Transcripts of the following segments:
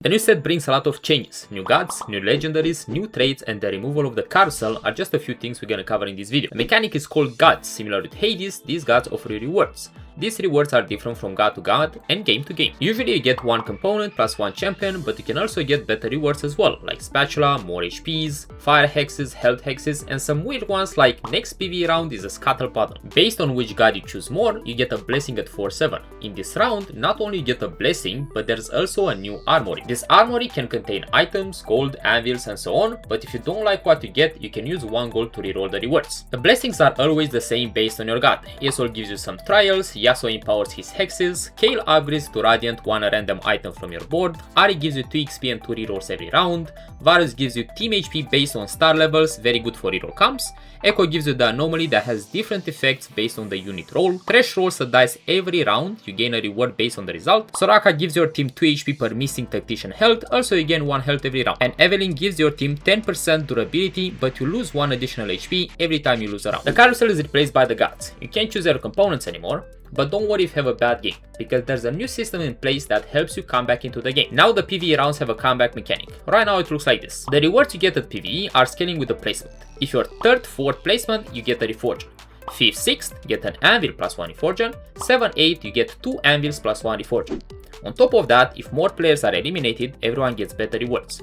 The new set brings a lot of changes. New gods, new legendaries, new traits, and the removal of the carousel are just a few things we're gonna cover in this video. The mechanic is called gods. Similar to Hades, these gods offer you rewards. These rewards are different from god to god and game to game. Usually you get one component plus one champion, but you can also get better rewards as well, like spatula, more HPs, fire hexes, health hexes, and some weird ones like next PvE round is a scuttle button. Based on which god you choose more, you get a blessing at 4-7. In this round, not only you get a blessing, but there's also a new armory. This armory can contain items, gold, anvils, and so on, but if you don't like what you get, you can use 1 gold to reroll the rewards. The blessings are always the same based on your god. Yesol gives you some trials, Yasuo empowers his hexes, Kale upgrades to Radiant 1 random item from your board, Ari gives you 2 XP and 2 rerolls every round, Varus gives you team HP based on star levels, very good for reroll comps, Echo gives you the anomaly that has different effects based on the unit roll, Thresh rolls a dice every round, you gain a reward based on the result, Soraka gives your team 2 HP per missing tactician health, also you gain 1 health every round, and Evelyn gives your team 10% durability, but you lose 1 additional HP every time you lose a round. The carousel is replaced by the gods. You can't choose your components anymore, but don't worry if you have a bad game, because there's a new system in place that helps you come back into the game. Now the PvE rounds have a comeback mechanic. Right now it looks like this. The rewards you get at PvE are scaling with the placement. If you're 3rd, 4th placement, you get a Reforger. 5th, 6th, you get an Anvil plus 1 Reforger. 7th, 8th, you get 2 Anvils plus 1 Reforger. On top of that, if more players are eliminated, everyone gets better rewards.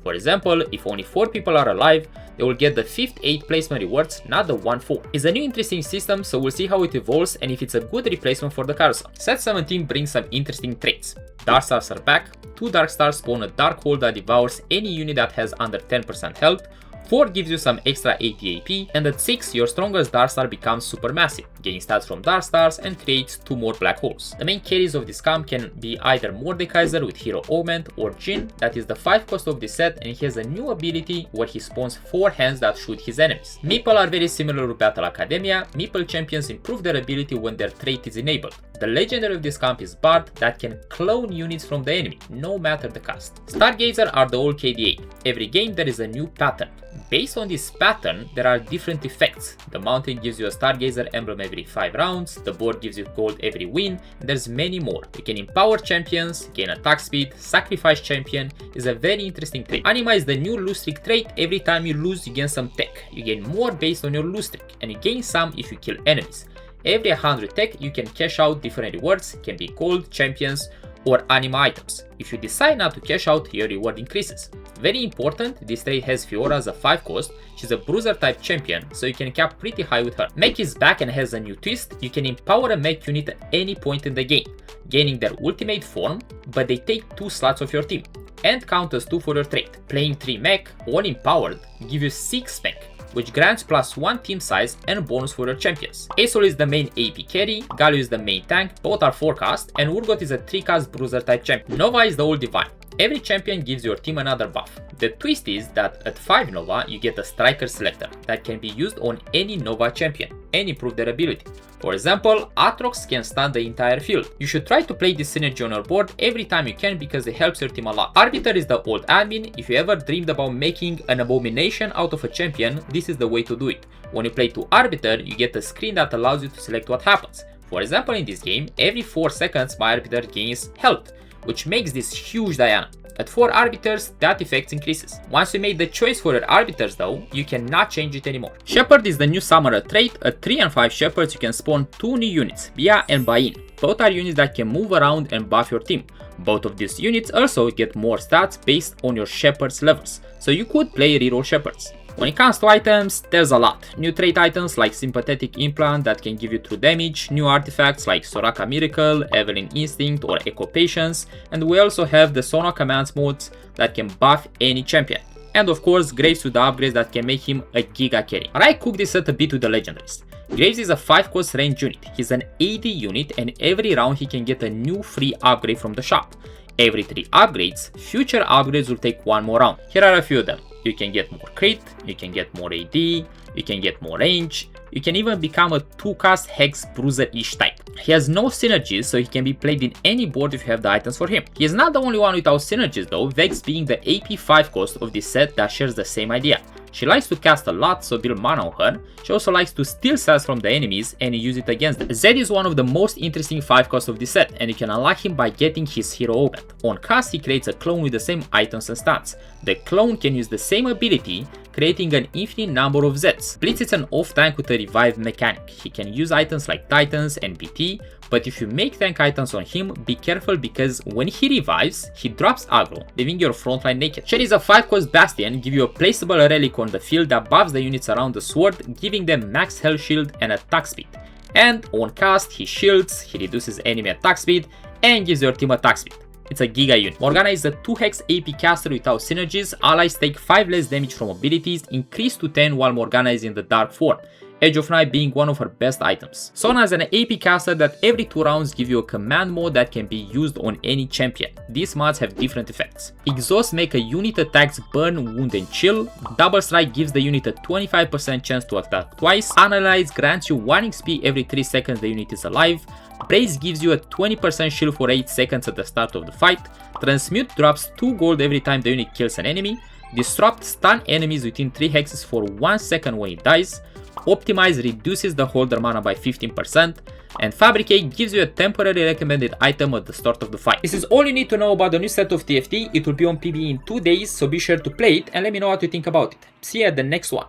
For example, if only 4 people are alive, they will get the 5th, 8th placement rewards, not the 1-4. It's a new interesting system, so we'll see how it evolves and if it's a good replacement for the carousel. Set 17 brings some interesting traits. Dark Stars are back, 2 Dark Stars spawn a Dark Hole that devours any unit that has under 10% health, 4 gives you some extra 80 AP, and at 6 your strongest Dark Star becomes supermassive, gaining stats from Dark Stars and creates 2 more Black Holes. The main carries of this camp can be either Mordekaiser with Hero Augment or Jhin, that is the 5 cost of this set, and he has a new ability where he spawns 4 hands that shoot his enemies. Meeple are very similar to Battle Academia. Meeple champions improve their ability when their trait is enabled. The legendary of this camp is Bard that can clone units from the enemy, no matter the cost. Stargazer are the old KDA. Every game there is a new pattern. Based on this pattern, there are different effects. The mountain gives you a Stargazer emblem every 5 rounds, the board gives you gold every win, and there's many more. You can empower champions, gain attack speed, sacrifice champion is a very interesting trait. Anima is the new lose streak trait. Every time you lose, you gain some tech. You gain more based on your lose streak, and you gain some if you kill enemies. Every 100 tech, you can cash out different rewards, can be gold, champions, or anima items. If you decide not to cash out, your reward increases. Very important, this trait has Fiora as a 5 cost. She's a bruiser type champion, so you can cap pretty high with her. Mech is back and has a new twist. You can empower a mech unit at any point in the game, gaining their ultimate form, but they take 2 slots of your team, and count as 2 for your trait. Playing 3 mech, all empowered, give you 6 mech, which grants +1 team size and bonus for your champions. Aesol is the main AP carry, Galio is the main tank, both are 4 cast, and Urgot is a 3 cast bruiser type champion. Nova is the old divine. Every champion gives your team another buff. The twist is that at 5 Nova you get a striker selector that can be used on any Nova champion and improve their ability. For example, Aatrox can stun the entire field. You should try to play this synergy on your board every time you can because it helps your team a lot. Arbiter is the old admin. If you ever dreamed about making an abomination out of a champion, this is the way to do it. When you play to Arbiter, you get a screen that allows you to select what happens. For example, in this game, every 4 seconds my Arbiter gains health, which makes this huge Diana. At 4 arbiters, that effect increases. Once you made the choice for your arbiters though, you cannot change it anymore. Shepherd is the new summoner trait. At 3 and 5 shepherds you can spawn 2 new units, Bia and Bain. Both are units that can move around and buff your team. Both of these units also get more stats based on your shepherd's levels, so you could play reroll shepherds. When it comes to items, there's a lot. New trait items like Sympathetic Implant that can give you true damage, new artifacts like Soraka Miracle, Evelyn Instinct or Echo Patience, and we also have the Sona Commands modes that can buff any champion. And of course, Graves with the upgrades that can make him a giga carry. I cooked this set a bit with the legendaries. Graves is a 5 cost range unit. He's an AD unit and every round he can get a new free upgrade from the shop. Every 3 upgrades, future upgrades will take 1 more round. Here are a few of them. You can get more crit, you can get more AD, you can get more range, you can even become a 2-cast Hex Bruiser-ish type. He has no synergies, so he can be played in any board if you have the items for him. He is not the only one without synergies though, Vex being the AP 5 cost of this set that shares the same idea. She likes to cast a lot, so build mana on her. She also likes to steal cells from the enemies and use it against them. Zed is one of the most interesting 5 costs of this set, and you can unlock him by getting his hero opened. On cast, he creates a clone with the same items and stats. The clone can use the same ability, creating an infinite number of Zeds. Blitz is an off tank with a revive mechanic. He can use items like Titans and BT, but if you make tank items on him, be careful because when he revives, he drops aggro, leaving your frontline naked. Shed is a 5 cost Bastion, give you a placeable relic on the field that buffs the units around the sword, giving them max health shield and attack speed. And on cast, he shields, he reduces enemy attack speed, and gives your team attack speed. It's a giga unit. Morgana is a 2-hex AP caster without synergies. Allies take 5 less damage from abilities, increased to 10 while Morgana is in the dark form. Edge of Night being one of her best items. Sona is an AP caster that every 2 rounds give you a command mode that can be used on any champion. These mods have different effects. Exhaust make a unit attacks burn, wound and chill. Double Strike gives the unit a 25% chance to attack twice. Analyze grants you 1 XP every 3 seconds the unit is alive. Brace gives you a 20% shield for 8 seconds at the start of the fight. Transmute drops 2 gold every time the unit kills an enemy. Disrupt stun enemies within 3 hexes for 1 second when it dies. Optimize reduces the holder mana by 15%, and Fabricate gives you a temporary recommended item at the start of the fight. This is all you need to know about the new set of TFT. It will be on PB in 2 days, so be sure to play it and let me know what you think about it. See you at the next one.